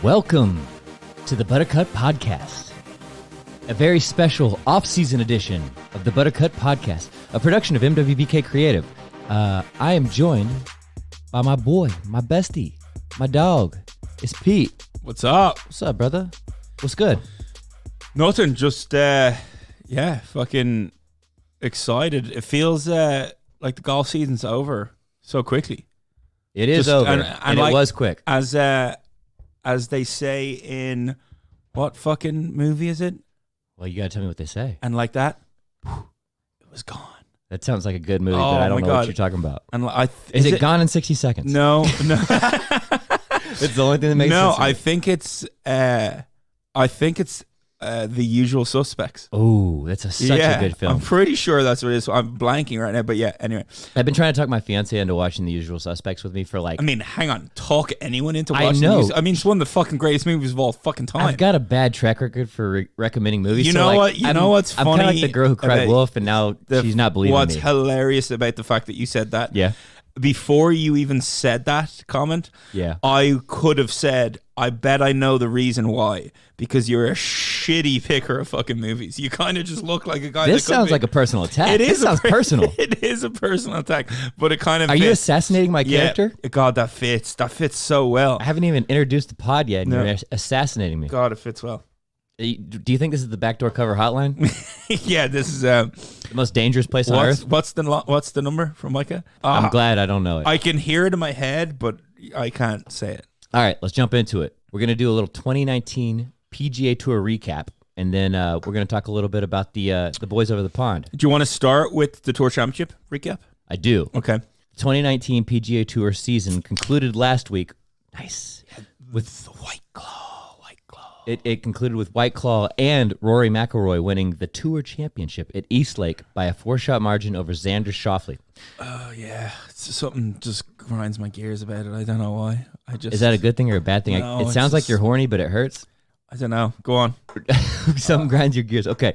Welcome to the Buttercut Podcast, a very special off-season edition of the Buttercut Podcast, a production of MWBK Creative. I am joined by my boy, my bestie, my dog. It's Pete. What's up? What's up, brother? What's good? Nothing. Just fucking excited. It feels like the golf season's over so quickly. It is over, and like, it was quick. As they say in, what fucking movie is it? Well, you gotta tell me what they say. And like that, it was gone. That sounds like a good movie, but I don't know what you're talking about. And is it gone in 60 seconds? No. It's the only thing that makes sense. No, I think it's The Usual Suspects. Oh, that's such a good film. I'm pretty sure that's what it is. I'm blanking right now, but yeah, anyway. I've been trying to talk my fiance into watching The Usual Suspects with me for like... I mean, hang on. Talk anyone into watching I know. I mean, it's one of the fucking greatest movies of all fucking time. I've got a bad track record for recommending movies. You know what? You know what's funny? I'm kind of like the girl who cried wolf, and now she's not believing me. What's hilarious about the fact that you said that? Yeah. Before you even said that comment, I could have said, I bet I know the reason why. Because you're a shitty picker of fucking movies. You kind of just look like a guy This sounds like a personal attack. It sounds personal. It is a personal attack, but it kind of Are you assassinating my character? God, that fits. That fits so well. I haven't even introduced the pod yet, and you're assassinating me. God, it fits well. Do you think this is the backdoor cover hotline? Yeah, this is the most dangerous place on earth. What's the number from Micah? I'm glad I don't know it. I can hear it in my head, but I can't say it. All right, let's jump into it. We're gonna do a little 2019 PGA Tour recap, and then we're gonna talk a little bit about the boys over the pond. Do you want to start with the Tour Championship recap? I do. Okay. 2019 PGA Tour season concluded last week. Nice. With the White Claw. It concluded with White Claw and Rory McIlroy winning the Tour Championship at Eastlake by a 4-shot margin over Xander Schauffele. Oh, yeah. Something just grinds my gears about it. I don't know why. Is that a good thing or a bad thing? No, it sounds like you're horny, but it hurts. I don't know. Go on. Something grinds your gears. Okay.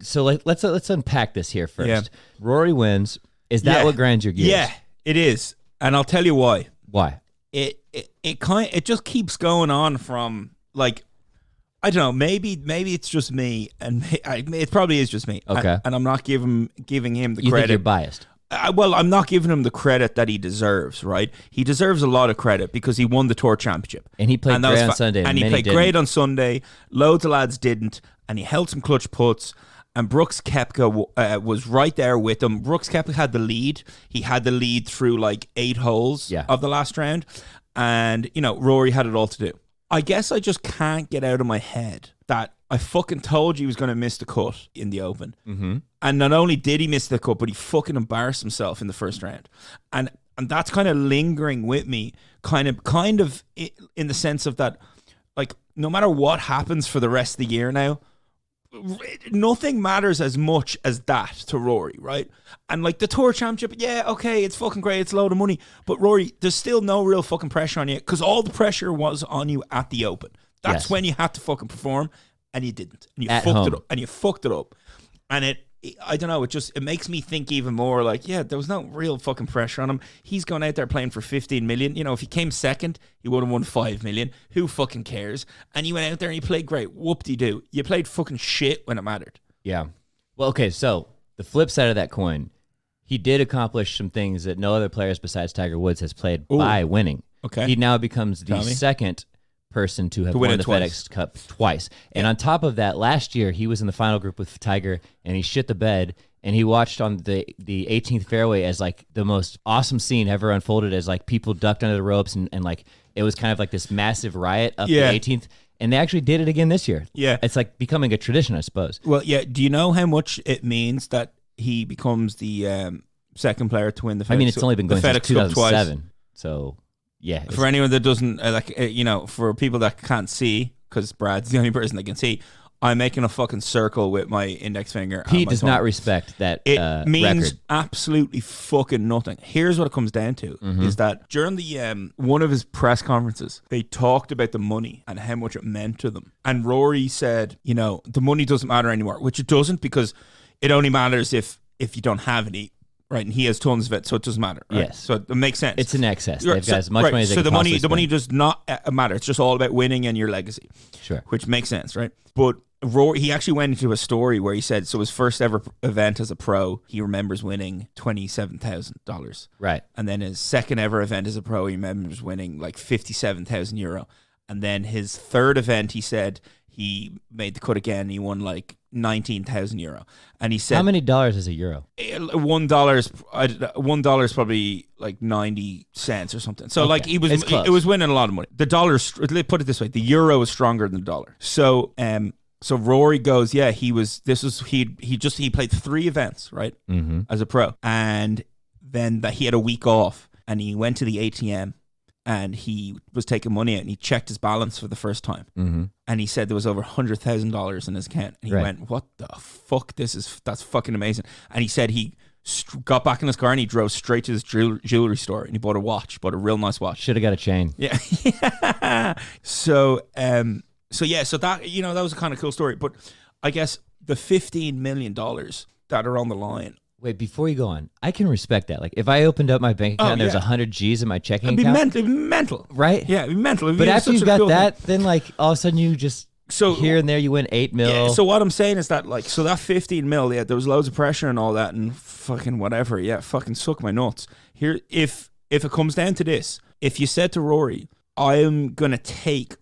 So let's unpack this here first. Yeah. Rory wins. Is that what grinds your gears? Yeah, it is. And I'll tell you why. Why? It just keeps going on from like, I don't know. Maybe it's just me, and it probably is just me. Okay, and I'm not giving him the you credit. Think you're biased? Well, I'm not giving him the credit that he deserves. Right? He deserves a lot of credit because he won the Tour Championship, and he played great on Sunday, and he played great on Sunday. Loads of lads didn't, and he held some clutch putts. And Brooks Koepka was right there with him. Brooks Koepka had the lead. He had the lead through like 8 holes of the last round, and Rory had it all to do. I guess I just can't get out of my head that I fucking told you he was going to miss the cut in the Open. Mm-hmm. And not only did he miss the cut, but he fucking embarrassed himself in the first round. And that's kind of lingering with me, kind of in the sense of that, like, no matter what happens for the rest of the year now, nothing matters as much as that to Rory, right? And like the Tour Championship, yeah, okay, it's fucking great, it's a load of money, but Rory, there's still no real fucking pressure on you because all the pressure was on you at the Open. That's when you had to fucking perform, and you didn't, and you fucked it up, and I don't know, it makes me think even more like, yeah, there was no real fucking pressure on him. He's going out there playing for 15 million. If he came second, he would have won 5 million. Who fucking cares? And he went out there and he played great. Whoop-de-doo. You played fucking shit when it mattered. Yeah. Well, okay, so the flip side of that coin, he did accomplish some things that no other players besides Tiger Woods has played by winning. Okay. He now becomes the second person to have won the FedEx Cup twice. And on top of that, last year he was in the final group with Tiger and he shit the bed, and he watched on the 18th fairway as like the most awesome scene ever unfolded, as like people ducked under the ropes and like it was kind of like this massive riot up the 18th. And they actually did it again this year. Yeah. It's like becoming a tradition, I suppose. Well, yeah. Do you know how much it means that he becomes the second player to win the FedEx Cup? I mean, it's only been going since 2007. So... yeah. For anyone that doesn't, for people that can't see, because Brad's the only person that can see, I'm making a fucking circle with my index finger. Pete does not respect that It means record. Absolutely fucking nothing. Here's what it comes down to, is that during the one of his press conferences, they talked about the money and how much it meant to them. And Rory said, the money doesn't matter anymore, which it doesn't, because it only matters if you don't have any. right? And he has tons of it, so it doesn't matter. Right? Yes. So it makes sense. It's an excess. They've got as much money as they so can possibly the money spend. does not matter. It's just all about winning and your legacy. Sure. Which makes sense, right? But Rory, he actually went into a story where he said, so his first ever event as a pro, he remembers winning $27,000. Right. And then his second ever event as a pro, he remembers winning like €57,000. And then his third event, he said he made the cut again. He won like €19,000. And he said, how many dollars is a euro? $1 is probably like 90 cents or something. So like it was winning a lot of money. The dollar, put it this way, the euro is stronger than the dollar. So so Rory goes, yeah, he played 3 events, right, as a pro, and then he had a week off, and he went to the ATM, and he was taking money out, and he checked his balance for the first time, and he said there was over $100,000 in his account, and he went, "What the fuck? That's fucking amazing!" And he said he got back in his car and he drove straight to his jewelry store and he bought a real nice watch. Should have got a chain. Yeah. So that, that was a kind of cool story. But I guess the $15 million that are on the line. Wait, before you go on, I can respect that. Like, if I opened up my bank account and there's 100 G's in my checking account. It'd be mental. Right? Yeah, it'd be mental. But after you've got that, then like all of a sudden you just, here and there you win 8 mil. Yeah, so what I'm saying is that like, so that 15 mil, yeah, there was loads of pressure and all that and fucking whatever. Yeah, fucking suck my nuts. Here, if it comes down to this, if you said to Rory, I'm going to take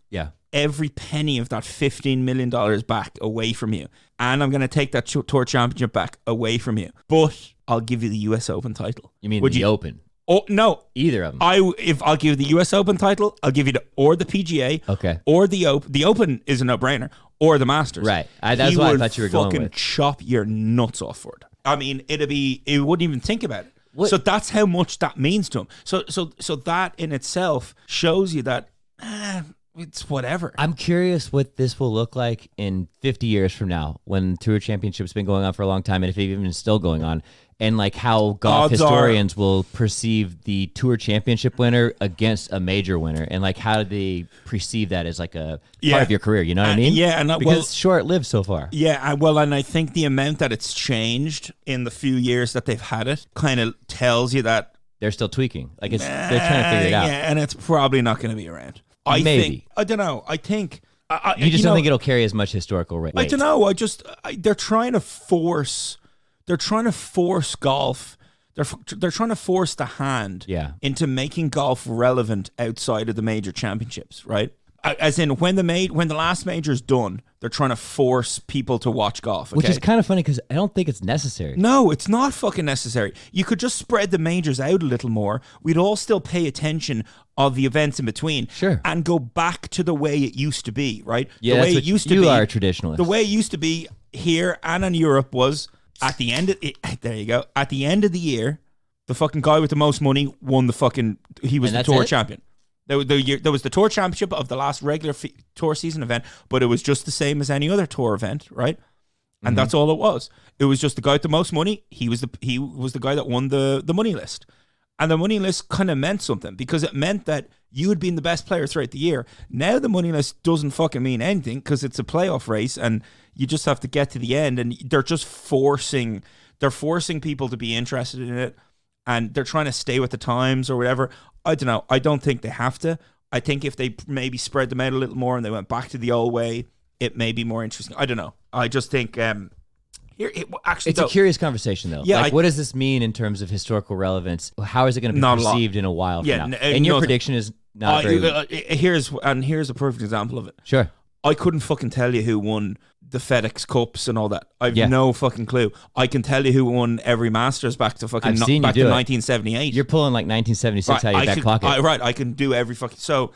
every penny of that $15 million back away from you, and I'm going to take that tour championship back away from you, but I'll give you the US Open title. You mean the Open? Oh no, either of them. If I'll give the US Open title, I'll give you the PGA, okay, or the Open. The Open is a no-brainer, or the Masters. Right. That's what I thought you were going with. Fucking chop your nuts off for it. I mean, it wouldn't even think about it. What? So that's how much that means to him. So that in itself shows you that it's whatever. I'm curious what this will look like in 50 years from now, when Tour Championship's been going on for a long time, and if it even is still going on, and like how golf historians will perceive the Tour Championship winner against a major winner, and like how do they perceive that as like a part of your career? You know what I mean? Yeah, because it's short-lived so far. Yeah, and I think the amount that it's changed in the few years that they've had it kind of tells you that they're still tweaking. Like they're trying to figure it out. Yeah, and it's probably not going to be around. Maybe. I don't know. I think you just don't think it'll carry as much historical weight. I don't know. They're trying to force. They're trying to force golf. They're trying to force the hand into making golf relevant outside of the major championships, right? As in, when the last major's done, they're trying to force people to watch golf. Okay? Which is kind of funny because I don't think it's necessary. No, it's not fucking necessary. You could just spread the majors out a little more. We'd all still pay attention of the events in between. Sure. And go back to the way it used to be, right? Yeah, the way that's it used you to be. are a traditionalist. The way it used to be here and in Europe was at the end of there you go. At the end of the year, the fucking guy with the most money won he was the tour champion. There was the tour championship of the last regular tour season event, but it was just the same as any other tour event, right? And that's all it was. It was just the guy with the most money. He was the guy that won the money list. And the money list kind of meant something because it meant that you had been the best player throughout the year. Now the money list doesn't fucking mean anything because it's a playoff race and you just have to get to the end, and they're just forcing people to be interested in it, and they're trying to stay with the times or whatever. I don't know. I don't think they have to. I think if they maybe spread them out a little more and they went back to the old way, it may be more interesting. I don't know. I just think it's a curious conversation though. Yeah, what does this mean in terms of historical relevance? How is it going to be perceived in a while from now? And your prediction is not very... Here's a perfect example of it. Sure. I couldn't fucking tell you who won the FedEx Cups and all that. I've no fucking clue. I can tell you who won every Masters back to 1978. You're pulling like 1976 out of your back pocket. Right, I can do every fucking... So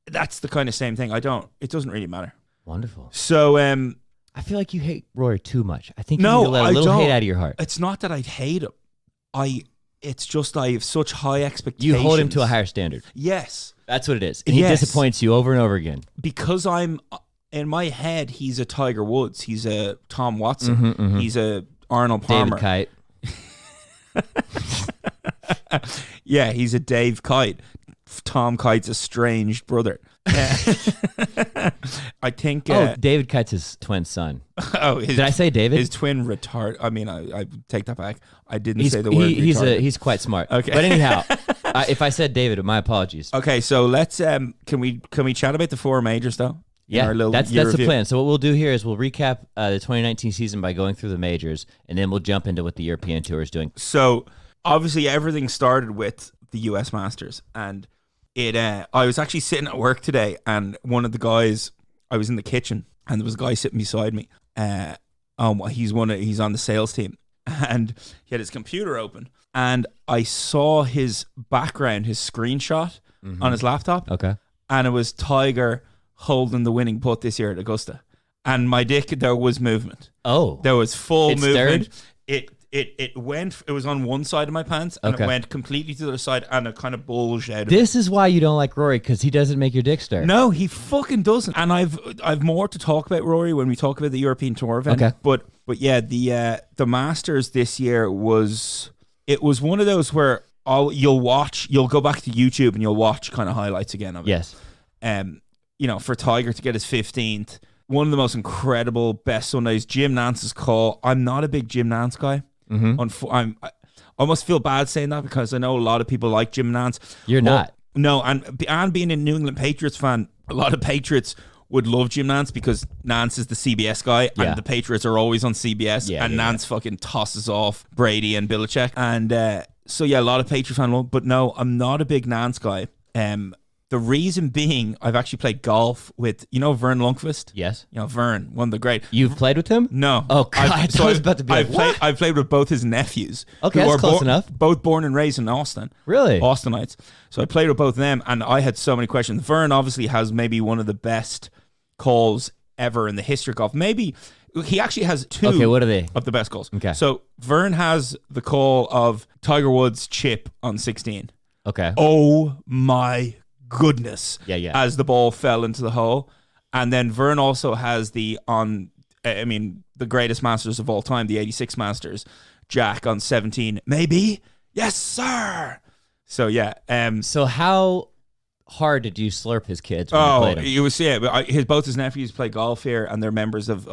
that's the kind of same thing. It doesn't really matter. Wonderful. So I feel like you hate Rory too much. I think you need to let a little hate out of your heart. It's not that I hate him. It's just I have such high expectations. You hold him to a higher standard. Yes. That's what it is. And he disappoints you over and over again. Because in my head, he's a Tiger Woods. He's a Tom Watson. He's a Arnold Palmer. David Kite. Yeah, he's a Dave Kite. Tom Kite's estranged brother. I think. David Kite's his twin son. Did I say David? His twin retard. I mean, I take that back. I didn't say the word. He's quite smart. Okay, but anyhow, if I said David, my apologies. Okay, so let's. Can we chat about the 4 majors though? Yeah, that's the plan. So what we'll do here is we'll recap the 2019 season by going through the majors, and then we'll jump into what the European Tour is doing. So obviously everything started with the US Masters, and I was actually sitting at work today, and one of the guys, I was in the kitchen, and there was a guy sitting beside me. He's on the sales team, and he had his computer open, and I saw his background, his screenshot on his laptop. Okay, and it was Tiger holding the winning putt this year at Augusta, and my dick, there was movement. Oh, there was full movement. Stirred? It was on one side of my pants, and it went completely to the other side, and it kind of bulged out. This is why you don't like Rory, because he doesn't make your dick stir. No, he fucking doesn't. And I've more to talk about Rory when we talk about the European Tour event. Okay. But yeah, the Masters this year was one of those where you'll go back to YouTube and you'll watch kind of highlights again of it. Yes. For Tiger to get his 15th, one of the most incredible best Sundays. Jim Nance's call. I'm not a big Jim Nance guy. I almost feel bad saying that because I know a lot of people like Jim Nance. You're not. No, and being a New England Patriots fan, a lot of Patriots would love Jim Nance because Nance is the CBS guy, and the Patriots are always on CBS, and Nance fucking tosses off Brady and Belichick. And a lot of Patriots fans love, but no, I'm not a big Nance guy. The reason being, I've actually played golf with, Vern Lundqvist? Yes. Vern, one of the great. You've played with him? No. Oh, God. I was about to be I've played with both his nephews. Okay, that's close enough. Both born and raised in Austin. Really? Austinites. So I played with both of them, and I had so many questions. Vern obviously has maybe one of the best calls ever in the history of golf. Maybe he actually has 2 okay, what are they? Of the best calls. Okay. So Vern has the call of Tiger Woods' chip on 16. Okay. Oh, my goodness. Yeah. As the ball fell into the hole. And then Vern also has the greatest Masters of all time, the 86 Masters, Jack on 17. Maybe? Yes, sir. So, yeah. So how hard did you slurp his kids when you played him? It was, both his nephews play golf here, and they're members of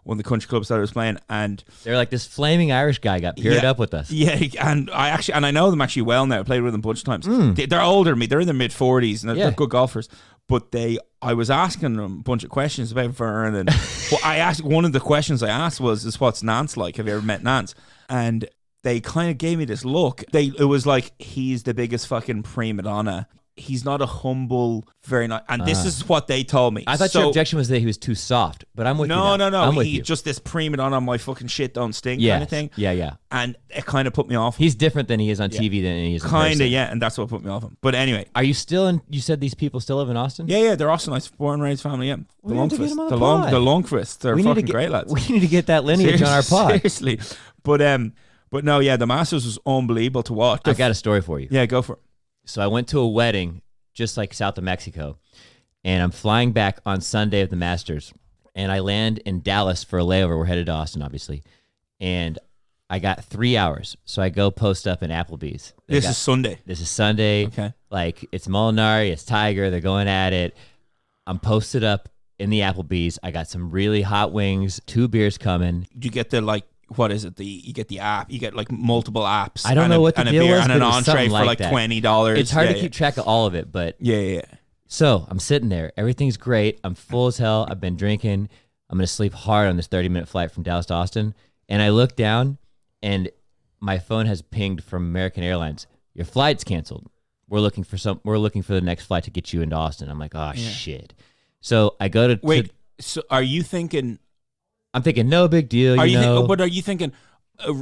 one of the country clubs that I was playing, and they're like, this flaming Irish guy got paired up with us. Yeah, and I know them actually well now. I played with them a bunch of times. They're older than me. They're in their mid-40s, and they're good golfers. But I was asking them a bunch of questions about Vern, and one of the questions I asked was what's Nance like? Have you ever met Nance? And they kind of gave me this look. It was like, he's the biggest fucking prima donna. He's not a humble, very nice. And this is what they told me. I thought your objection was that he was too soft, but I'm with you. No. He's just this prima donna, my fucking shit don't stink kind of thing. Yeah. And it kind of put me off. He's different than he is on TV than he is in person. Kind of, yeah. And that's what put me off him. But anyway. Are you still in, you said these people still live in Austin? Yeah. They're Austinites, born and raised family, yeah. The Lundqvists. The Lundqvists. They're fucking great lads. We need to get that lineage on our pod. Seriously. But no, yeah, the Masters was unbelievable to watch. I got a story for you. Yeah, go for it. So I went to a wedding just like south of Mexico, and I'm flying back on Sunday of the Masters, and I land in Dallas for a layover. We're headed to Austin, obviously, and I got 3 hours, so I go post up in Applebee's. This is Sunday. Okay. Like, it's Molinari, it's Tiger, they're going at it. I'm posted up in the Applebee's. I got some really hot wings, 2 beers coming. You get the, what is it? You get the app. You get like multiple apps. I don't know what the deal was, and but an it was entree for like that. $20. It's hard to keep track of all of it, but yeah. So I'm sitting there. Everything's great. I'm full as hell. I've been drinking. I'm gonna sleep hard on this 30-minute flight from Dallas to Austin. And I look down, and my phone has pinged from American Airlines. Your flight's canceled. We're looking for the next flight to get you into Austin. I'm like, shit. So I go to wait. So are you thinking? I'm thinking, no big deal. But are you thinking?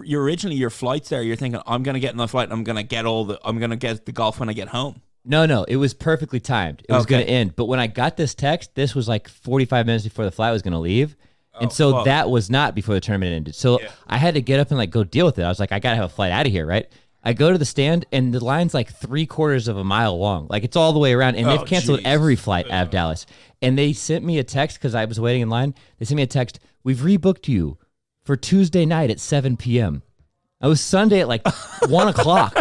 Your flight's there. You're thinking, I'm gonna get in the flight. I'm gonna get the golf when I get home. No. It was perfectly timed. It was gonna end. But when I got this text, this was like 45 minutes before the flight was gonna leave, and so that was not before the tournament ended. So I had to get up and like go deal with it. I was like, I gotta have a flight out of here, right? I go to the stand, and the line's like 3/4 of a mile long. Like, it's all the way around, and they've canceled every flight out of Dallas. And they sent me a text because I was waiting in line. They sent me a text. We've rebooked you for Tuesday night at 7 p.m. I was Sunday at like 1 o'clock.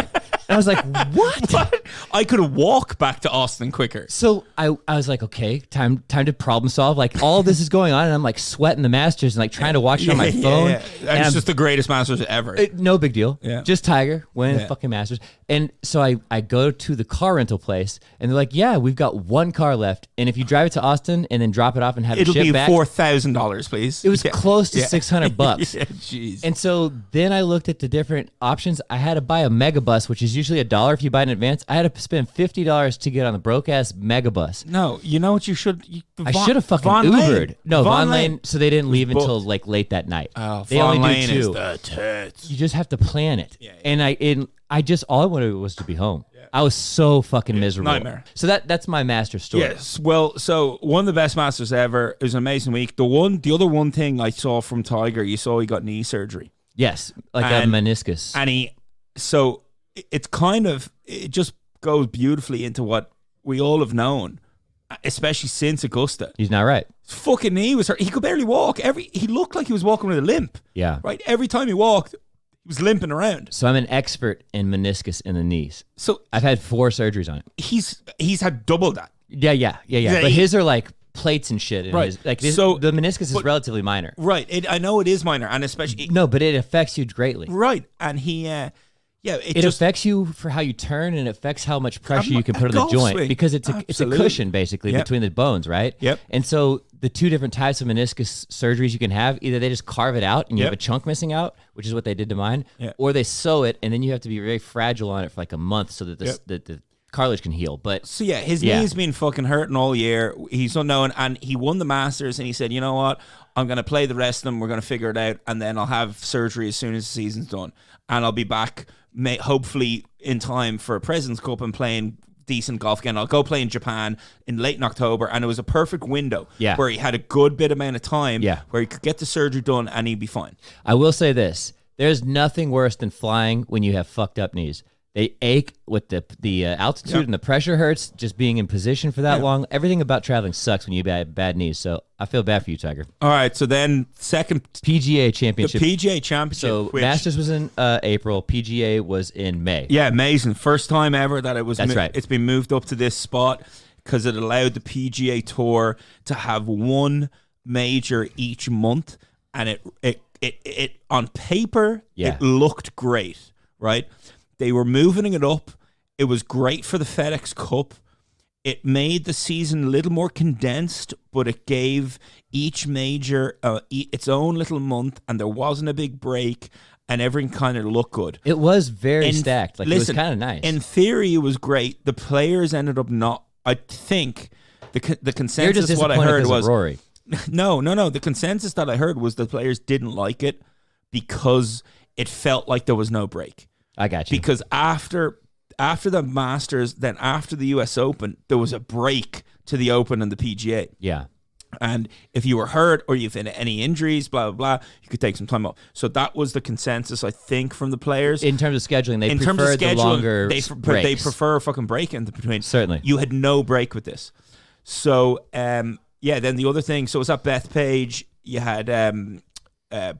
I was like, what? I could walk back to Austin quicker. So I was like, okay, time to problem solve. Like all this is going on, and I'm like sweating the Masters and like trying to watch it on my phone. And it's just the greatest Masters ever. No big deal. Yeah. Just Tiger winning the fucking Masters. And so I go to the car rental place, and they're like, yeah, we've got one car left, and if you drive it to Austin and then drop it off and have it shipped back, it'll be $4,000, please. It was close to $600. Yeah, jeez. And so then I looked at the different options. I had to buy a megabus, which is usually $1 if you buy it in advance. I had to spend $50 to get on the broke ass megabus. No, you know what you should? I should have fucking Ubered. No, Vaughn Lane. So they didn't leave until like late that night. Oh, they Vaughn only Lane do 2. is the tits. You just have to plan it. Yeah. And I just all I wanted was to be home. Yeah. I was so fucking miserable. Nightmare. So that's my master story. Yes. Well, so one of the best Masters ever. It was an amazing week. The other one thing I saw from Tiger, you saw he got knee surgery. Yes, like a meniscus. And it just goes beautifully into what we all have known, especially since Augusta. He's not right. His fucking knee was hurt. He could barely walk. He looked like he was walking with a limp. Yeah. Right. Every time he walked, he was limping around. So I'm an expert in meniscus in the knees. So I've had 4 surgeries on it. He's had double that. Yeah. But his are like plates and shit. Right. So the meniscus is relatively minor. Right. I know it is minor, and especially no, but it affects you greatly. Right. And he, it affects you for how you turn, and it affects how much pressure you can put on the joint because it's a cushion basically between the bones, right? Yep. And so the 2 different types of meniscus surgeries you can have, either they just carve it out and you have a chunk missing out, which is what they did to mine, or they sew it and then you have to be very fragile on it for like a month so that the cartilage can heal. But so his knee's been fucking hurting all year. He's unknown, and he won the Masters, and he said, you know what, I'm going to play the rest of them, we're going to figure it out, and then I'll have surgery as soon as the season's done, and I'll be back hopefully in time for a President's Cup and playing decent golf again. I'll go play in Japan in late October, and it was a perfect window where he had a good bit amount of time where he could get the surgery done and he'd be fine. I will say this, there's nothing worse than flying when you have fucked up knees. They ache with the altitude and the pressure hurts just being in position for that long. Everything about traveling sucks when you have bad knees. So I feel bad for you, Tiger. All right. So then second PGA Championship. The PGA Championship. So Masters was in April. PGA was in May. Yeah, amazing. First time ever that it was. That's right. It's been moved up to this spot because it allowed the PGA Tour to have one major each month, and it on paper it looked great, right? They were moving it up. It was great for the FedEx Cup. It made the season a little more condensed, but it gave each major its own little month, and there wasn't a big break, and everything kind of looked good. It was very stacked. Like, listen, it was kind of nice. In theory, it was great. The players ended up not. I think the consensus what I heard was Rory. No. The consensus that I heard was the players didn't like it because it felt like there was no break. I got you. Because after the Masters, then after the US Open, there was a break to the Open and the PGA. Yeah. And if you were hurt or you've had any injuries, blah, blah, blah, you could take some time off. So that was the consensus, I think, from the players. In terms of scheduling, they prefer the longer breaks. They prefer a fucking break in between. Certainly. You had no break with this. So, then the other thing, so it was at Bethpage. You had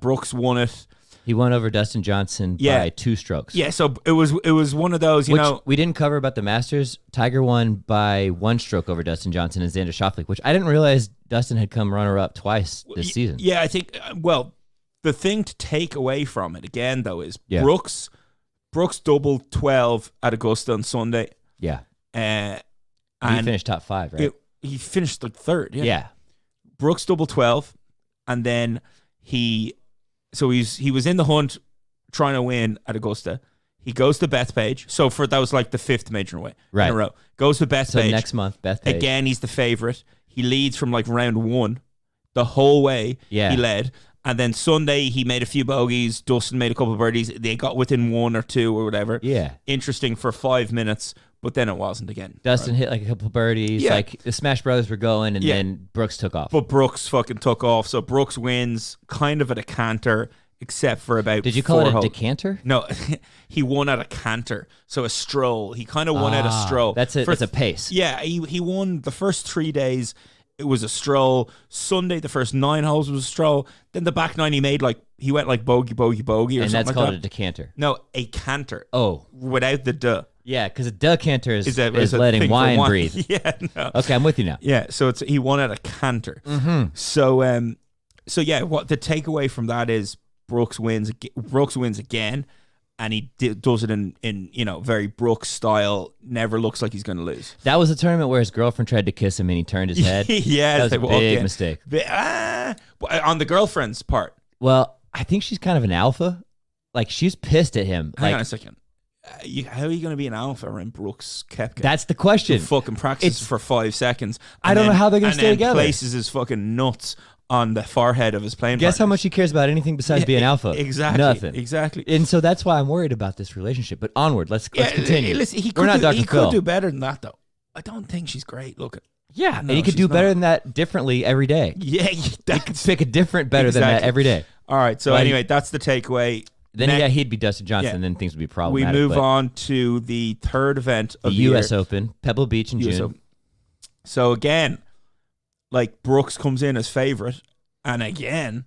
Brooks won it. He won over Dustin Johnson by 2 strokes. Yeah, so it was one of those, which we didn't cover about the Masters. Tiger won by 1 stroke over Dustin Johnson and Xander Schauffele, which I didn't realize Dustin had come runner-up twice this season. Yeah, I think, the thing to take away from it, again, though, is Brooks doubled 12 at Augusta on Sunday. Yeah. And he finished top 5, right? He finished like 3rd, yeah. Brooks doubled 12, and then he was in the hunt trying to win at Augusta. He goes to Bethpage. So that was like the 5th major in a row. Goes to Bethpage. So next month, Bethpage. Again, he's the favorite. He leads from like round 1 the whole way. Yeah. He led. And then Sunday, he made a few bogeys. Dustin made a couple of birdies. They got within 1 or 2 or whatever. Yeah. Interesting for 5 minutes, but then it wasn't again. Dustin hit like a couple of birdies. Yeah. Like the Smash Brothers were going, and then Brooks took off. But Brooks fucking took off. So Brooks wins kind of at a canter, except for about 4 holes. Did you call it a decanter? No, he won at a canter. So a stroll. He kind of won at a stroll. That's a pace. Yeah, he won the first 3 days. it was a stroll. Sunday, the first 9 holes was a stroll. Then the back 9 he went like bogey, bogey, bogey, or and something like that. that's called a decanter. No, a canter. Oh, without the duh. Yeah, because a decanter is a letting wine breathe. Yeah, no. Okay, I'm with you now. Yeah, so he won at a canter. Mm-hmm. So yeah, what the takeaway from that is Brooks wins again, and he does it in very Brooks style. Never looks like he's going to lose. That was a tournament where his girlfriend tried to kiss him and he turned his head. Yeah, that was a big mistake. On the girlfriend's part. Well, I think she's kind of an alpha. Like, she's pissed at him. Hang on a second. How are you going to be an alpha around Brooks Koepka? That's the question. Who fucking practices for 5 seconds. I don't know how they're going to stay together. And then places his fucking nuts on the forehead of his playing Guess partners. how much he cares about anything besides being alpha? Exactly. Nothing. Exactly. And so that's why I'm worried about this relationship. But onward, let's continue. Listen, We're not Dr. He Phil. could do better than that, though. I don't think she's great looking. Yeah, and he could do better than that differently every day. Yeah, he could pick a different better than that every day. All right, so anyway, that's the takeaway. Then he'd be Dustin Johnson, and then things would be problematic. We move on to the third event of the U.S. Open, Pebble Beach in June. So again, like Brooks comes in as favorite, and again,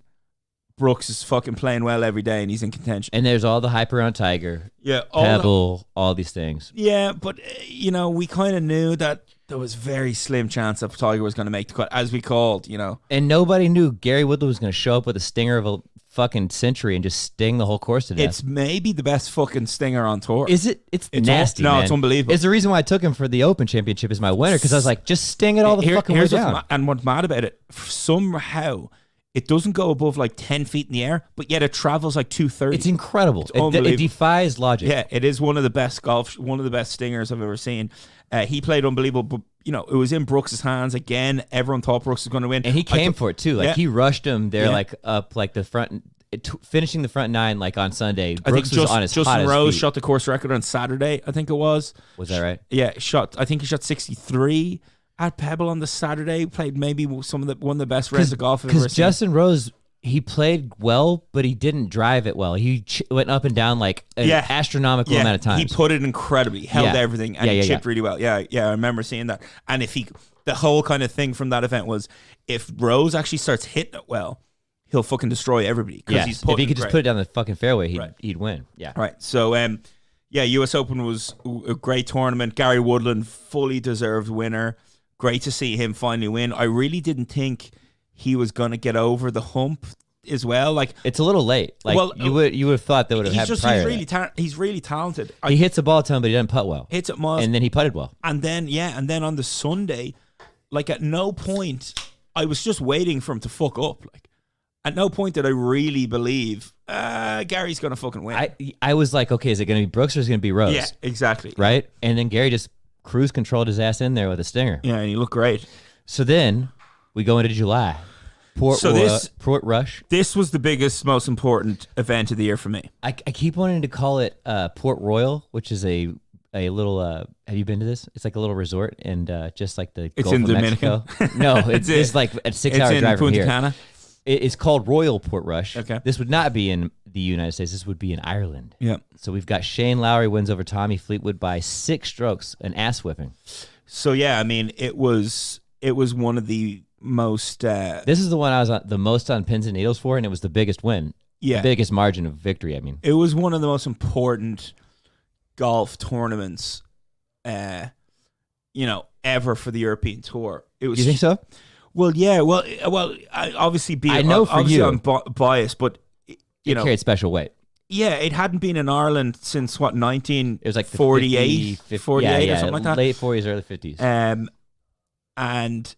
Brooks is fucking playing well every day, and he's in contention. And there's all the hype around Tiger, all Pebble, all these things. Yeah, but we kind of knew that there was very slim chance that Tiger was going to make the cut, as we called, And nobody knew Gary Woodland was going to show up with a stinger of a fucking century and just sting the whole course to death. It's maybe the best fucking stinger on tour. Is it? It's nasty, man. No, it's unbelievable. It's the reason why I took him for the Open Championship as my winner, because I was like, just sting it all the fucking way down. And what's mad about it, somehow it doesn't go above like 10 feet in the air, but yet it travels like 230. It's incredible. It defies logic. Yeah, it is one of the best stingers I've ever seen. He played unbelievable, but it was in Brooks' hands again. Everyone thought Brooks was going to win, and he came for it too. Like he rushed him there, like up like the front. Finishing the front 9 like on Sunday. Brooks was on his Justin Rose feet. shot the course record on Saturday, I think it was. Was that right? Yeah, I think he shot 63 at Pebble on the Saturday. Played maybe one of the best rounds of golf I've ever seen. Because Justin Rose, he played well, but he didn't drive it well. He went up and down like an astronomical amount of times. He put it incredibly. He held everything, and he chipped really well. Yeah, I remember seeing that. And the whole kind of thing from that event was, if Rose actually starts hitting it well, he'll fucking destroy everybody. Yeah, if he could just put it down the fucking fairway, he'd win. Yeah. Right. So, U.S. Open was a great tournament. Gary Woodland, fully deserved winner. Great to see him finally win. I really didn't think he was going to get over the hump as well. Like, it's a little late. Like, you would have thought that would have happened prior. He's really talented. He hits a ball a ton, but he doesn't putt well. Hits it miles. And then he putted well. And then on the Sunday, like at no point, I was just waiting for him to fuck up. Like, at no point did I really believe Gary's going to fucking win. I was like, okay, is it going to be Brooks or is it going to be Rose? Yeah, exactly. Right? And then Gary just cruise controlled his ass in there with a stinger. Yeah, and he looked great. So then we go into July. Port Rush. This was the biggest, most important event of the year for me. I keep wanting to call it Port Royal, which is a little. Have you been to this? It's like a little resort, and just like the Gulf of Mexico. No, it's like a 6-hour drive from here. Cana. It's called Royal Port Rush. Okay. This would not be in the United States. This would be in Ireland. Yeah. So we've got Shane Lowry wins over Tommy Fleetwood by 6 strokes, an ass whipping. So yeah, I mean, it was one of the most. This is the one I was the most on pins and needles for, and it was the biggest win. Yeah. The biggest margin of victory. I mean, it was one of the most important golf tournaments, ever for the European Tour. It was. You think so? Well, yeah. Well. I know for you, I'm biased, but it carried special weight. Yeah, it hadn't been in Ireland since what 19. It was like 48, 48 or something like that. Late 40s, early 50s. And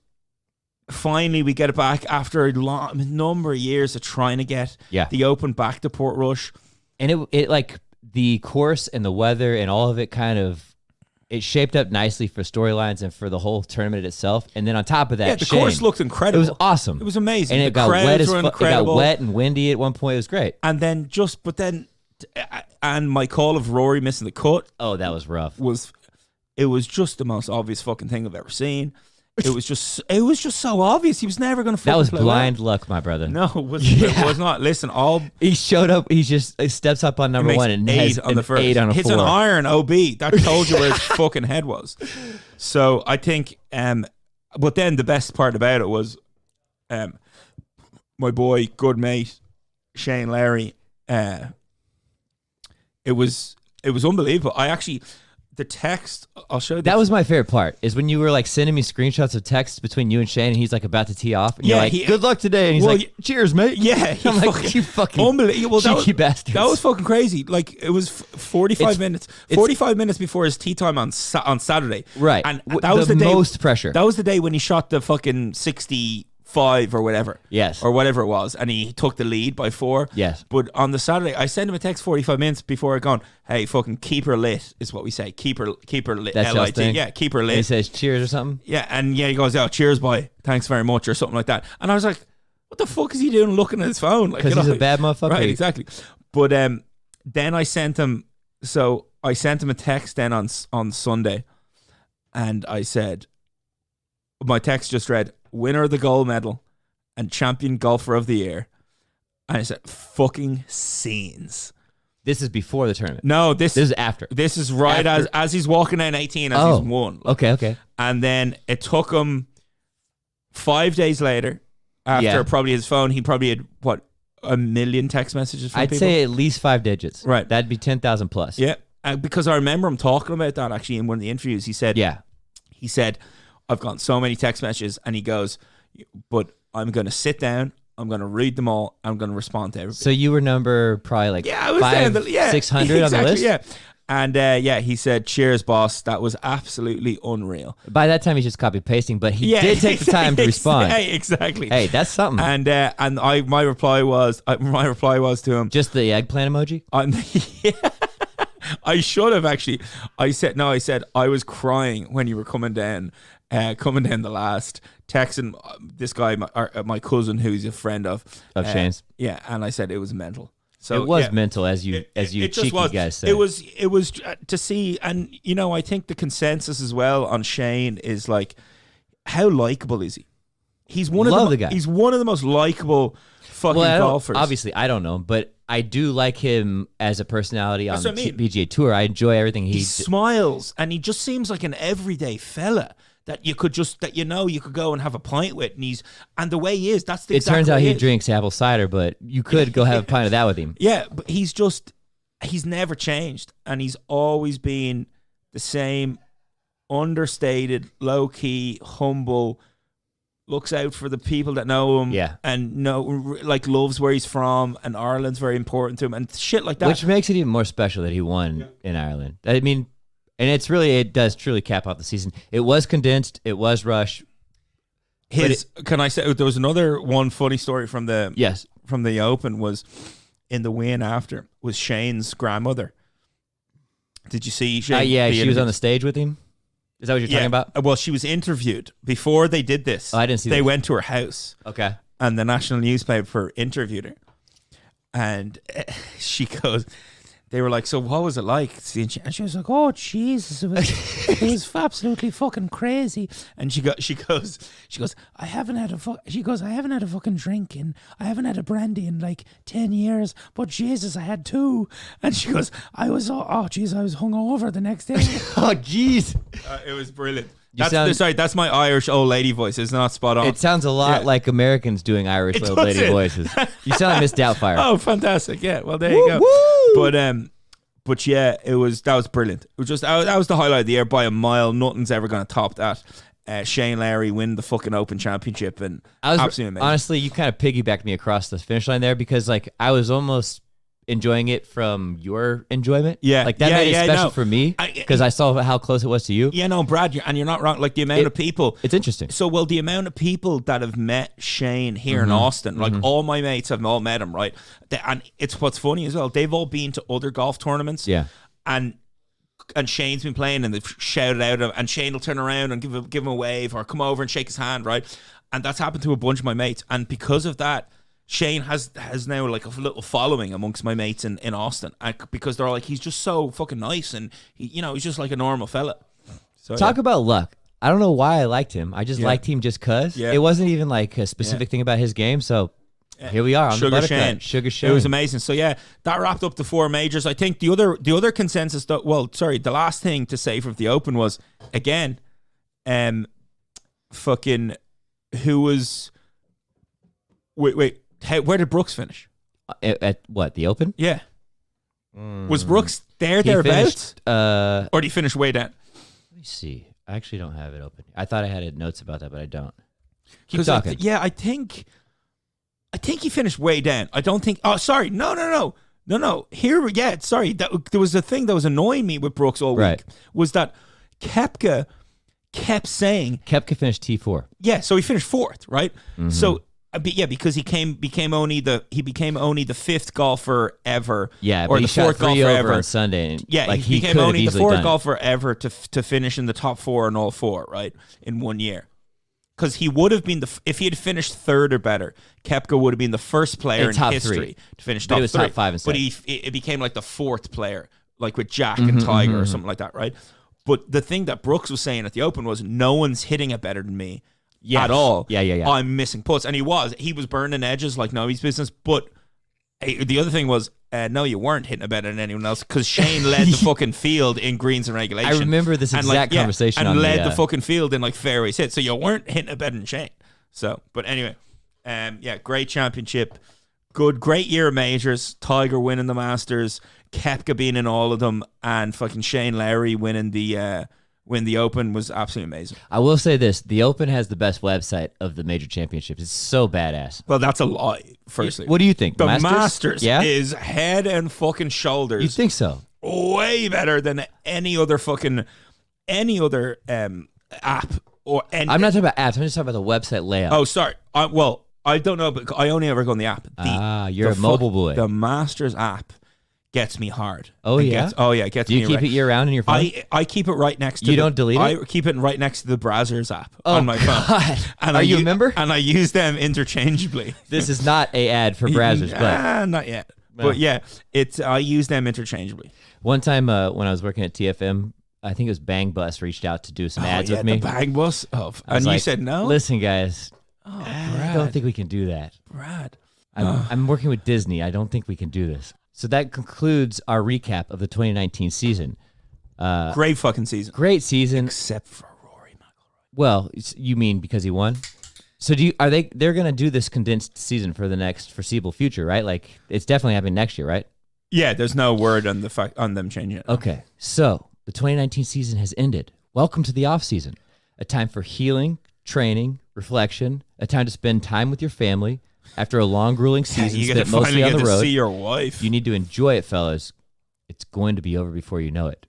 finally we get it back after a number of years of trying to get the Open back to Port Rush, and it like the course and the weather and all of it kind of. It shaped up nicely for storylines and for the whole tournament itself. And then on top of that, the course looked incredible. It was awesome. It was amazing. And it got wet as fuck. It got wet and windy at one point. It was great. And then and my call of Rory missing the cut. Oh, that was rough. It was just the most obvious fucking thing I've ever seen. It was just so obvious. He was never going to fucking play. That was play blind luck, my brother. No, it was not. Listen, he showed up. He steps up on number 1 and has on the first. 8 on a 4. Hits an iron OB. That told you where his fucking head was. So I think But then the best part about it was, my boy, good mate, Shane Larry. It was unbelievable. The text, I'll show you. That was my favorite part, is when you were like sending me screenshots of texts between you and Shane, and he's like about to tee off. And you're like, good luck today. And he's like, cheers, mate. Yeah. I'm like, you fucking unbelievable. cheeky bastards. That was fucking crazy. Like, it was 45 minutes before his tee time on Saturday. Right. And that was the day, most pressure. That was the day when he shot the fucking 65 or whatever. Yes. Or whatever it was. And he took the lead by 4. Yes. But on the Saturday, I sent him a text 45 minutes before it gone, hey, fucking keep her lit is what we say. Keep her lit. That's L-I-T. Yeah, keep her lit. And he says cheers or something? Yeah, and he goes, oh, cheers, boy. Thanks very much, or something like that. And I was like, what the fuck is he doing looking at his phone? Because he's a bad motherfucker. Right, exactly. But then I sent him a text then on Sunday, and I said, my text just read, winner of the gold medal and champion golfer of the year. And I said, fucking scenes. This is before the tournament. No, this is after. This is right after. as he's walking down 18 as he's won. Okay. And then it took him 5 days later, after probably his phone, he probably had, what, 1 million text messages from people? I'd say at least 5 digits. Right. That'd be 10,000 plus. Yeah. Because I remember him talking about that actually in one of the interviews. He said, I've gotten so many text messages, and he goes, but I'm going to sit down, I'm going to read them all, I'm going to respond to everybody. So you were number probably like 600 on the list? Yeah. And he said, cheers, boss. That was absolutely unreal. By that time, he's just copy pasting, but he did take the time to respond. Hey, exactly. Hey, that's something. And my reply was to him, just the eggplant emoji. I should have actually. I said I was crying when you were coming down the last, texting this guy, my cousin, who's a friend of Shane's. Yeah, and I said it was mental. So it was mental, as you cheeky guys say. It was to see, and I think the consensus as well on Shane is like, how likable is he? He's one of the guys. He's one of the most likable fucking golfers. Obviously, I don't know him, but I do like him as a personality on the PGA Tour. I enjoy everything he smiles, and he just seems like an everyday fella that you could go and have a pint with, and the way he is, that's the It turns out he drinks apple cider, but you could go have a pint of that with him. Yeah, but he's never changed, and he's always been the same, understated, low key, humble, looks out for the people that know him, and loves where he's from, and Ireland's very important to him, and shit like that. Which makes it even more special that he won in Ireland. I mean, and it does truly cap out the season. It was condensed. It was rushed. Can I say there was another one funny story from the Open was in the win after was Shane's grandmother. Did you see Shane? She was on the stage with him. Is that what you're talking about? Well, she was interviewed before they did this. Oh, I didn't see They went to her house. Okay. And the national newspaper interviewed her. And she goes, they were like, so what was it like? And she was like, oh, Jesus, it was absolutely fucking crazy. And she goes, I haven't had a fucking drink I haven't had a brandy in like 10 years, but Jesus, I had 2. And she goes, I was hungover the next day. Oh, jeez. It was brilliant. That's my Irish old lady voice. It's not spot on. It sounds a lot like Americans doing Irish old lady voices. You sound like Miss Doubtfire. Oh, fantastic! Yeah, well there you go. Woo! But yeah, that was brilliant. It was just that was the highlight of the year by a mile. Nothing's ever going to top that. Shane Larry win the fucking Open Championship, and absolutely amazing. Honestly, you kind of piggybacked me across the finish line there, because like I was almost enjoying it from your enjoyment. Yeah. Like that made it special for me, because I saw how close it was to you. Yeah, no, Brad, you're not wrong. Like the amount of people. It's interesting. So, the amount of people that have met Shane here in Austin, like all my mates have all met him, right? And it's what's funny as well. They've all been to other golf tournaments. Yeah. And Shane's been playing, and they've shouted out, and Shane will turn around and give him a wave or come over and shake his hand, right? And that's happened to a bunch of my mates. And because of that, Shane has now like a little following amongst my mates in Austin, because they're all like, he's just so fucking nice, and he's just like a normal fella. So talk about luck. I don't know why I liked him. I just liked him just cause. Yeah. It wasn't even like a specific thing about his game. So here we are on Sugar the Shane. Sugar Shane. It was amazing. So yeah, that wrapped up the 4 majors. I think the other consensus the last thing to say for the Open was, again, fucking who was wait where did Brooks finish? At what, the Open? Yeah. Was Brooks thereabouts? Or did he finish way down? Let me see. I actually don't have it open. I thought I had notes about that, but I don't. Keep talking. I think he finished way down. I don't think. Oh, sorry. No. Here, sorry. There was a thing that was annoying me with Brooks all week. Right. Was that Koepka kept saying Koepka finished T4. Yeah, so he finished fourth, right? Mm-hmm. So because he became only the fifth golfer ever. Yeah, or but the fourth golfer ever on Sunday. And yeah, like he became only the fourth golfer ever to finish in the top four in all four, right, in 1 year. Because he would have been if he had finished third or better, Koepka would have been the first player in history to finish top 3. Top 5 instead. But it became like the fourth player, like with Jack and Tiger or something like that, right? But the thing that Brooks was saying at the Open was, no one's hitting it better than me at all. Yeah. I'm missing putts, and he was burning edges like nobody's business. But the other thing was, no, you weren't hitting it better than anyone else, because Shane led the fucking field in greens and regulation. I remember this exact conversation. And led the fucking field in like fairways hit. So you weren't hitting it better than Shane. So, but anyway, great championship. Great year of majors. Tiger winning the Masters, Koepka being in all of them, and fucking Shane Lowry winning the Open was absolutely amazing. I will say this: the Open has the best website of the major championships. It's so badass. Well, that's a lie. Firstly, what do you think? The Masters is head and fucking shoulders. You think so? Way better than any other app or any. I'm not talking about apps. I'm just talking about the website layout. Oh, sorry. I don't know, but I only ever go on the app. You're a mobile boy. The Masters app gets me hard. Oh, yeah? It gets Do me you keep it year round in your phone? I keep it right next to You don't delete it? I keep it right next to the Brazzers app on my phone. And Are you a member? And I use them interchangeably. This is not a ad for Brazzers, but not yet. No. But yeah, I use them interchangeably. One time when I was working at TFM, I think it was Bang Bus reached out to do some ads with me. The Bang Bus? And you said no? Listen, guys, I don't think we can do that. Brad. I'm working with Disney. I don't think we can do this. So that concludes our recap of the 2019 season. Great fucking season. Great season. Except for Rory McIlroy. Well, you mean because he won? So they're going to do this condensed season for the next foreseeable future, right? Like, it's definitely happening next year, right? Yeah, there's no word on them changing it. Okay. So the 2019 season has ended. Welcome to the off season. A time for healing, training, reflection, a time to spend time with your family. After a long, grueling season spent mostly on the road, see your wife. You need to enjoy it, fellas. It's going to be over before you know it.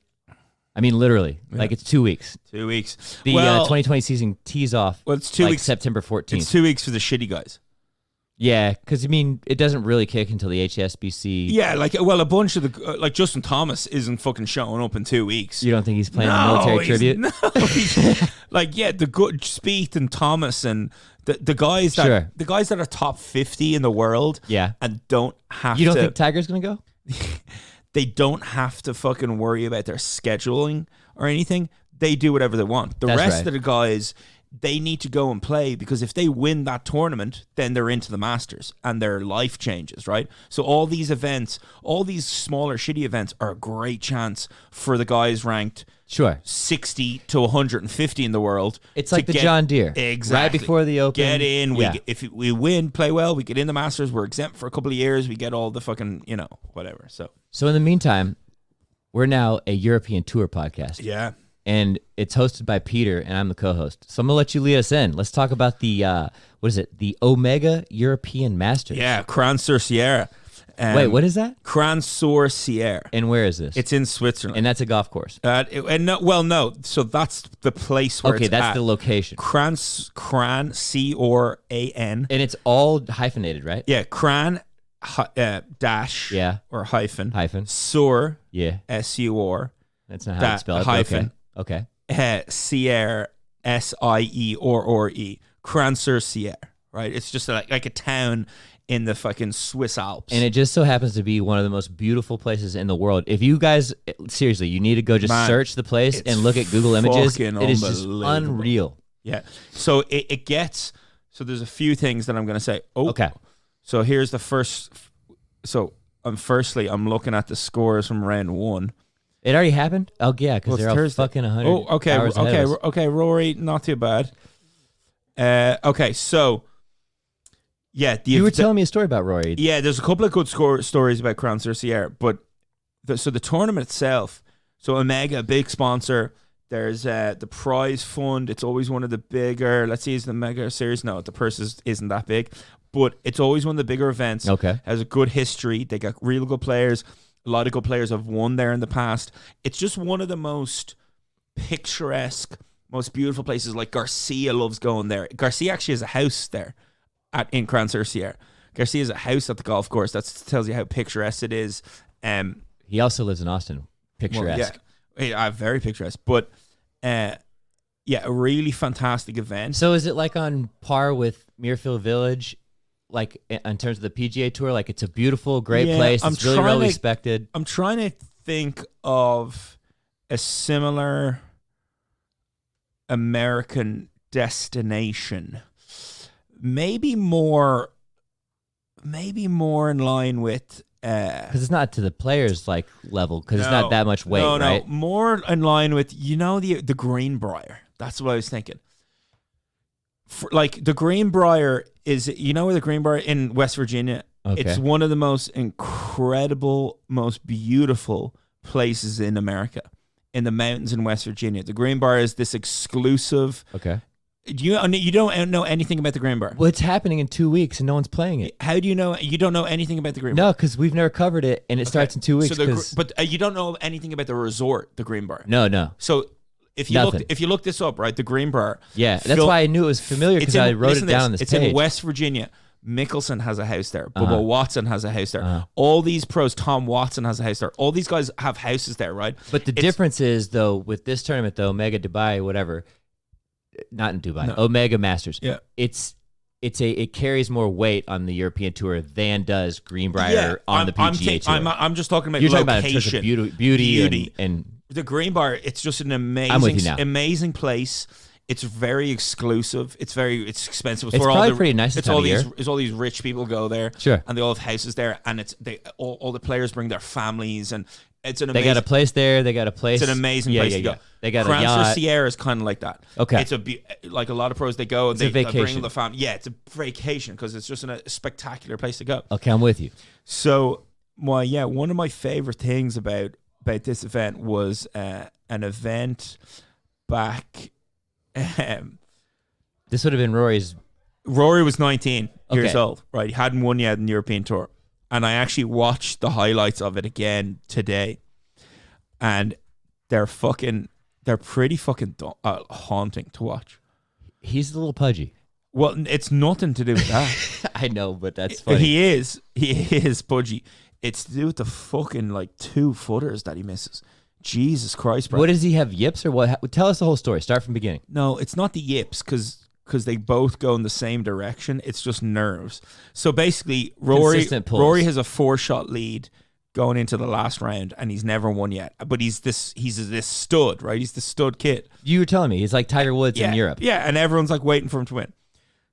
I mean, literally. Yeah. Like, it's 2 weeks. 2 weeks. The 2020 season tees off it's 2 weeks. September 14th. It's 2 weeks for the shitty guys. Yeah, because, I mean, it doesn't really kick until the HSBC. Yeah, a bunch of the... Justin Thomas isn't fucking showing up in 2 weeks. You don't think he's playing a military tribute? No, the good Spieth and Thomas and... The guys that are top 50 in the world, and don't have. You don't think Tiger's gonna go? They don't have to fucking worry about their scheduling or anything. They do whatever they want. The rest of the guys, they need to go and play, because if they win that tournament, then they're into the Masters and their life changes, right? So all these events, all these smaller shitty events, are a great chance for the guys ranked 60 to 150 in the world. It's like the John Deere. Exactly. Right before the Open. Get in. If we win, play well, we get in the Masters, we're exempt for a couple of years, we get all the fucking, whatever. So in the meantime, we're now a European Tour podcast. Yeah. And it's hosted by Peter, and I'm the co-host. So I'm going to let you lead us in. Let's talk about the, the Omega European Masters. Yeah, Crans-sur-Sierre. Wait, what is that? Crans-sur-Sierre. And where is this? It's in Switzerland. And that's a golf course? No. So that's the place where it's at. Okay, that's the location. Cran, C-R-A-N. And it's all hyphenated, right? Yeah, Cran, dash, or hyphen. Sur, S-U-R. That's not how it's spelled. Hyphen. Okay. Sierre, S-I-E-R-R-E. Crans-sur-Sierre, right? It's just like a town in the fucking Swiss Alps. And it just so happens to be one of the most beautiful places in the world. If you guys, seriously, you need to go search the place and look at Google Images. It is just unreal. Yeah. So it gets, so there's a few things that I'm going to say. Okay. So here's the first. So I'm looking at the scores from round one. It already happened? Oh, yeah, because they're all fucking 100 hours ahead of us. Okay, Rory, not too bad. Okay, so yeah, you were telling me a story about Rory. Yeah, there's a couple of good stories about Crans-sur-Sierre, but the tournament itself. So Omega, big sponsor. There's the prize fund. It's always one of the bigger. Let's see, is the Mega Series? No, the purse isn't that big, but it's always one of the bigger events. Okay, has a good history. They got real good players. A lot of good players have won there in the past. It's just one of the most picturesque, most beautiful places. Like Garcia loves going there. Garcia actually has a house there in Crans-sur-Sierre. Garcia has a house at the golf course. That tells you how picturesque it is. He also lives in Austin. Picturesque. Well, yeah, very picturesque. But yeah, a really fantastic event. So is it like on par with Muirfield Village, like in terms of the PGA Tour? Like it's a beautiful, great place. It's really well respected. I'm trying to think of a similar American destination. Maybe more in line with because it's not to the players like level, because it's not that much weight, right? No, more in line with the Greenbrier. That's what I was thinking. Like the Greenbrier is, where the Greenbrier in West Virginia. Okay. It's one of the most incredible, most beautiful places in America, in the mountains in West Virginia. The Greenbrier is this exclusive. Okay. You don't know anything about the Greenbrier? Well, it's happening in 2 weeks and no one's playing it. How do you know? You don't know anything about the Greenbrier? No, because we've never covered it, and it starts in 2 weeks. But you don't know anything about the resort, the Greenbrier? No. So if you look this up, right, the Greenbrier. Yeah, that's why I knew it was familiar, because I wrote it down on this page. It's in West Virginia. Mickelson has a house there. Bubba Watson has a house there. All these pros, Tom Watson has a house there. All these guys have houses there, right? But the difference is, though, with this tournament, though, Omega Dubai, whatever, not in Dubai, Omega Masters. Yeah, it carries more weight on the European Tour than does Greenbrier on the PGA Tour. I'm just talking about You're location, talking about beauty and the Greenbrier. It's just an amazing place. It's very exclusive. It's expensive. It's probably pretty nice. It's all these rich people go there. Sure. And they all have houses there, and all the players bring their families, and it's an amazing. They got a place there. They got a place. It's an amazing place to go. They got a yacht. Crans-sur-Sierre is kind of like that. Okay. It's like a lot of pros, they go and they bring the family. Yeah, it's a vacation because it's just a spectacular place to go. Okay, I'm with you. So, one of my favorite things about this event was an event back. This would have been Rory's. Rory was 19 years old, right? He hadn't won yet in the European Tour. And I actually watched the highlights of it again today. And they're pretty fucking haunting to watch. He's a little pudgy. Well, it's nothing to do with that. I know, but that's funny. He is pudgy. It's to do with the fucking 2 footers that he misses. Jesus Christ, bro. What, does he have yips or what? Tell us the whole story. Start from the beginning. No, it's not the yips because they both go in the same direction. It's just nerves. So basically, Rory has a 4-shot lead going into the last round, and he's never won yet. But he's this stud, right? He's the stud kid. You were telling me he's like Tiger Woods in Europe. Yeah, and everyone's waiting for him to win.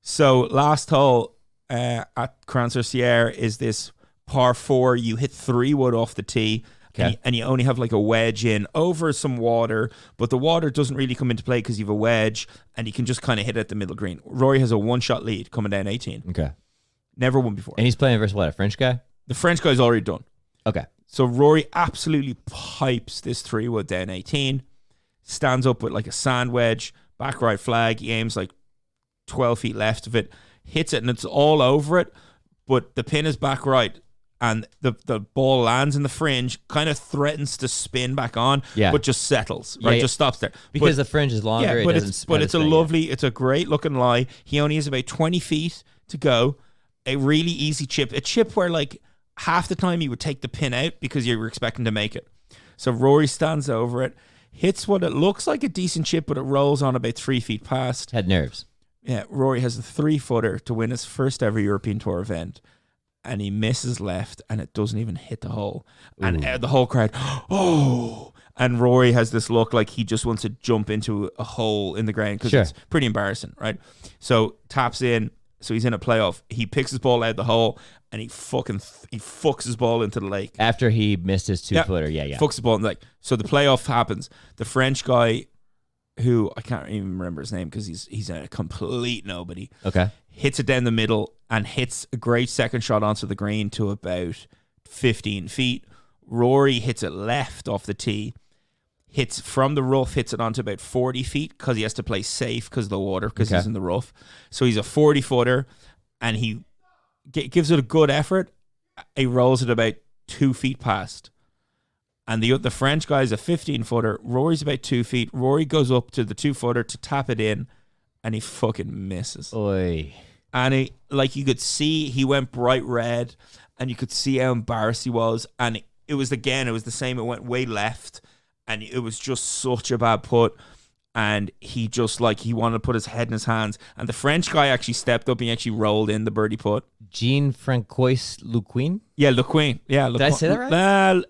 So last hole at Crans-sur-Sierre is this par 4. You hit 3-wood off the tee. Okay. And you only have a wedge in over some water, but the water doesn't really come into play because you have a wedge, and you can just kind of hit it at the middle green. Rory has a 1-shot lead coming down 18. Okay. Never won before. And he's playing versus what, a French guy? The French guy's already done. Okay. So Rory absolutely pipes this 3-wood down 18, stands up with a sand wedge, back right flag. He aims 12 feet left of it, hits it, and it's all over it, but the pin is back right. And the ball lands in the fringe, kind of threatens to spin back on, but just settles, right? Just stops there. Because the fringe is longer, it doesn't spin. But it's a great looking lie. He only has about 20 feet to go. A really easy chip. A chip where half the time you would take the pin out because you were expecting to make it. So Rory stands over it, hits what it looks like a decent chip, but it rolls on about 3 feet past. Had nerves. Yeah, Rory has a 3-footer to win his first ever European Tour event. And he misses left, and it doesn't even hit the hole. And the whole crowd, oh! And Rory has this look like he just wants to jump into a hole in the ground because it's pretty embarrassing, right? So taps in, so he's in a playoff. He picks his ball out the hole, and he fucks his ball into the lake. After he missed his 2-footer, yeah. Fucks the ball in the lake. So the playoff happens. The French guy who I can't even remember his name because he's a complete nobody. Okay. Hits it down the middle and hits a great second shot onto the green to about 15 feet. Rory hits it left off the tee. Hits from the rough, hits it onto about 40 feet because he has to play safe because of the water, because he's in the rough. So he's a 40-footer, and he gives it a good effort. He rolls it about 2 feet past. And the French guy is a 15-footer. Rory's about 2 feet. Rory goes up to the 2-footer to tap it in, and he fucking misses. Oy. And you could see he went bright red, and you could see how embarrassed he was. And it was the same. It went way left. And it was just such a bad putt. And he just, he wanted to put his head in his hands. And the French guy actually stepped up and he actually rolled in the birdie putt. Jean-Francois Lequin? Yeah, Lequin. Yeah, Did I say that right?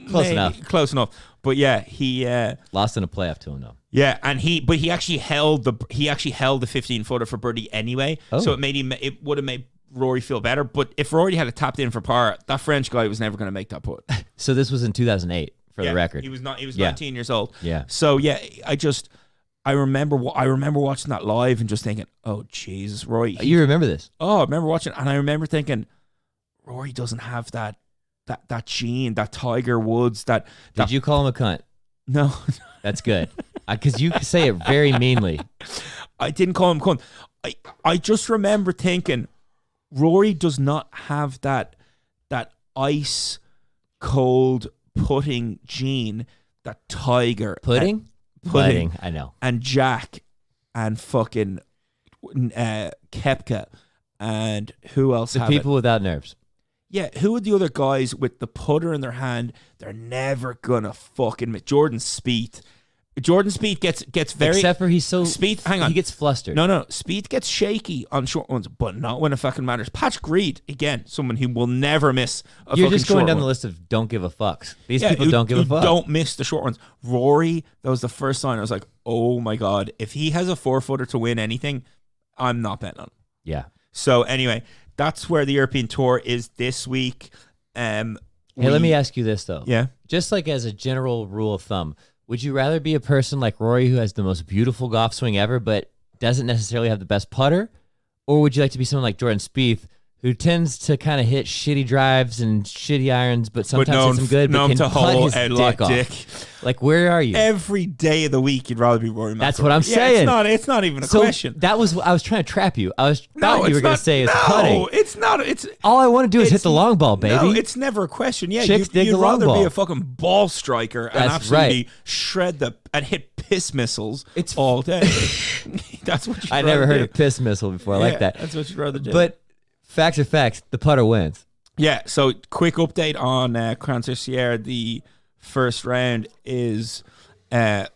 Close enough. Close enough. But yeah, he lost in a playoff to him though. Yeah, and he actually held the 15-footer for birdie anyway. Oh. So it would have made Rory feel better. But if Rory had tapped in for par, that French guy was never going to make that putt. So this was in 2008. For the record, he was 19 years old. Yeah. So yeah, I remember watching that live and just thinking, oh Jesus, Rory. You remember this? Oh, I remember watching, and I remember thinking, Rory doesn't have that gene, that Tiger Woods. Did you call him a cunt? No. That's good, because you say it very meanly. I didn't call him a cunt. I just remember thinking, Rory does not have that ice cold putting gene that Tiger pudding, I know, and Jack and fucking Koepka and who else? The people without nerves. Yeah, who are the other guys with the putter in their hand? They're never gonna fucking Jordan Spieth. Jordan Spieth gets very, except for he's so Spieth. Hang on, he gets flustered. No, Spieth gets shaky on short ones, but not when it fucking matters. Patrick Reed, again, someone who will never miss. You're just going down the list of don't give a fucks. These people don't give a fuck. Don't miss the short ones. Rory, that was the first sign. I was like, oh my god, if he has a 4-footer to win anything, I'm not betting on him. Yeah. So anyway, that's where the European Tour is this week. Hey, let me ask you this though. Yeah. Just like as a general rule of thumb. Would you rather be a person like Rory who has the most beautiful golf swing ever but doesn't necessarily have the best putter? Or would you like to be someone like Jordan Spieth who tends to kind of hit shitty drives and shitty irons but sometimes hits them good but can putt his dick off? Like, where are you? Every day of the week you'd rather be Rory McIlroy. That's what I'm saying. It's not even a question. I was trying to trap you. I thought you were going to say it's putting. It's not. All I want to do is hit the long ball, baby. No, it's never a question. Yeah, Chicks dig you'd the long rather ball. be a fucking ball striker and That's absolutely shred and hit piss missiles all day. That's what I never heard of piss missile before. I like that. That's what you'd rather do. But facts are facts. The putter wins. Yeah, so quick update on Crans-sur-Sierre. The first round is Matt.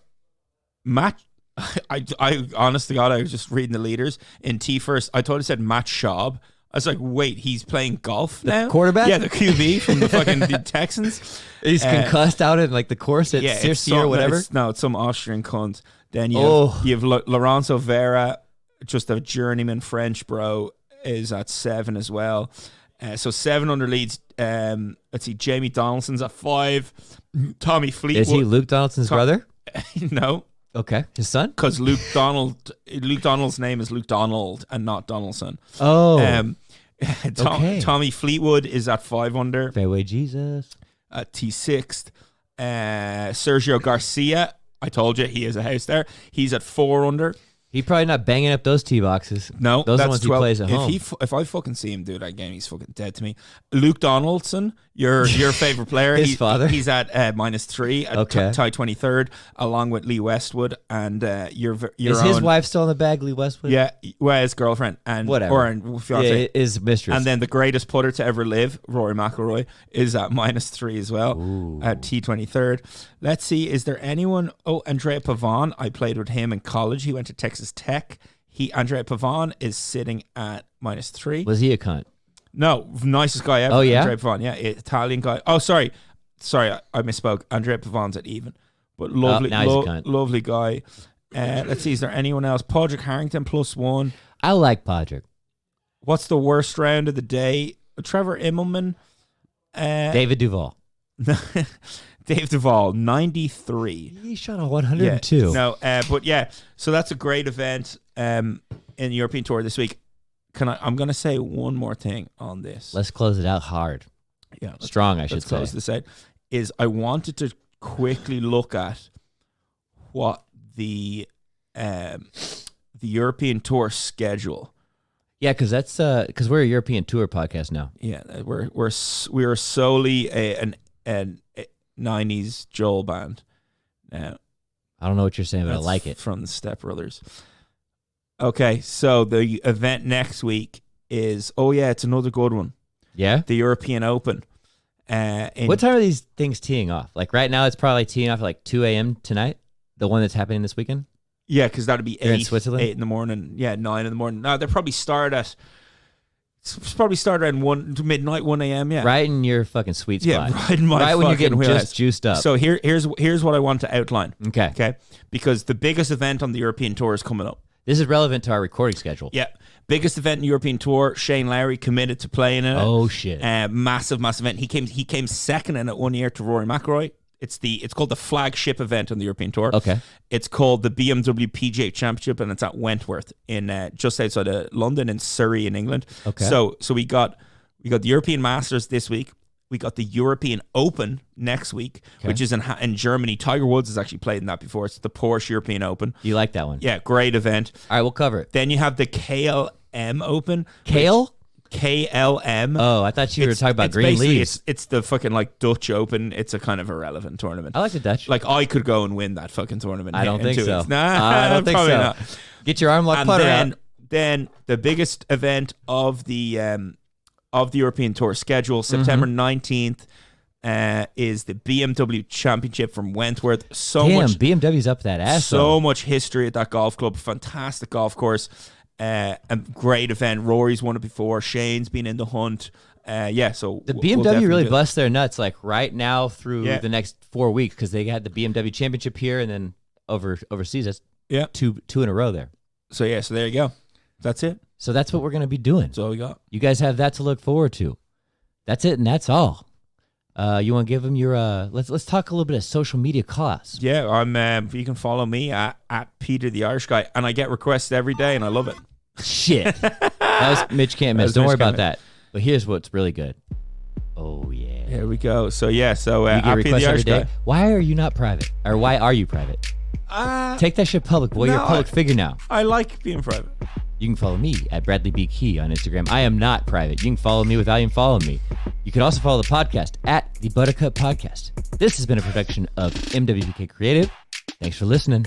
I honest to God, I was just reading the leaders in T first. I thought it said Matt Schaub. I was like, wait, he's playing golf now? Quarterback? Yeah, the QB from the fucking Texans. He's concussed out in like the course at Circe or whatever. It's some Austrian cunt. Then you have Lorenzo Vera, just a journeyman French bro, is at 7 as well. So 7 under leads. Let's see, Jamie Donaldson's at 5. Tommy Fleetwood. Is he Luke Donaldson's brother? No. Okay, his son? Because Luke Donald's name is Luke Donald and not Donaldson. Oh. Tommy Fleetwood is at 5 under. Fairway Jesus. At T6th. Sergio Garcia, I told you he has a house there. He's at 4 under. He's probably not banging up those tee boxes. No, those that's are the ones 12. he plays at home. If I fucking see him do that game, he's fucking dead to me. Luke Donaldson, your favorite player, his father. He's at -3 at tie 23rd, along with Lee Westwood and your is his wife still in the bag, Lee Westwood? Yeah, well, his girlfriend and whatever, or fiance, his mistress. And then the greatest putter to ever live, Rory McIlroy, is at -3 as well. Ooh. At T23rd. Let's see, is there anyone? Oh, Andrea Pavon. I played with him in college. He went to Texas Tech. Andrea Pavon is sitting at -3. Was he a cunt? No, nicest guy ever. Oh, yeah? Andrea Pavon, yeah, Italian guy. Oh, sorry, I misspoke. Andrea Pavon's at even, but lovely, now he's a cunt. Lovely guy. Let's see, is there anyone else? Padraig Harrington +1. I like Padraig. What's the worst round of the day? Trevor Immelman. David Duval. Dave Duvall, 93. He shot a 102. Yeah, no, but yeah, so that's a great event in the European Tour this week. I'm going to say one more thing on this. Let's close it out hard. Yeah, strong, I should let's say. Close this out. Is I wanted to quickly look at what the European Tour schedule. Yeah, because that's because we're a European Tour podcast now. Yeah, we are solely an 90s Joel band. Now, I don't know what you're saying, but I like it. From the Step Brothers. Okay, so the event next week is it's another good one. Yeah, the European Open. What time are these things teeing off? Like right now, it's probably teeing off at like 2 a.m. tonight. The one that's happening this weekend. Yeah, because that'd be 8 in Switzerland? 8 in the morning. Yeah, 9 in the morning. No, they'll probably start at around midnight, 1 a.m. Yeah, right in your fucking sweet spot. Yeah, right in my when you're getting wheelhouse. just juiced up. So here's what I want to outline. Okay, because the biggest event on the European Tour is coming up. This is relevant to our recording schedule. Yeah. Biggest event in the European Tour. Shane Lowry committed to playing in it. Oh, shit. Massive event. He came second in it 1 year to Rory McIlroy. It's called the flagship event on the European Tour. Okay. It's called the BMW PGA Championship, and it's at Wentworth in just outside of London in Surrey in England. Okay. So we got the European Masters this week. We got the European Open next week, which is in Germany. Tiger Woods has actually played in that before. It's the Porsche European Open. You like that one? Yeah, great event. All right, we'll cover it. Then you have the KLM Open. KLM? Oh, I thought you were talking about green leaves. It's the fucking like Dutch Open. It's a kind of irrelevant tournament. I like the Dutch. Like I could go and win that fucking tournament. I don't think so. Nah, I don't think so. Not. Get your arm lock putter out. Then the biggest event of the European Tour schedule, September 19th, is the BMW Championship from Wentworth. BMW's up that ass. So much history at that golf club. Fantastic golf course. A great event. Rory's won it before. Shane's been in the hunt. So the BMW really busts their nuts like right now through the next 4 weeks because they had the BMW Championship here and then overseas. That's two in a row there. So there you go. That's it. So that's what we're going to be doing. That's all we got. You guys have that to look forward to. That's it, and that's all. You want to give them your let's talk a little bit of social media call-outs. Yeah, I'm. You can follow me at Peter the Irish Guy, and I get requests every day, and I love it. Shit, that was Mitch Can't Miss. Don't worry about that. But here's what's really good. Oh yeah. Here we go. So you get requests every day. Why are you not private? Or why are you private? Take that shit public. Well, you're a public figure now. I like being private. You can follow me at Bradley B. Key on Instagram. I am not private. You can follow me without even following me. You can also follow the podcast at the Buttercup Podcast. This has been a production of MWPK Creative. Thanks for listening.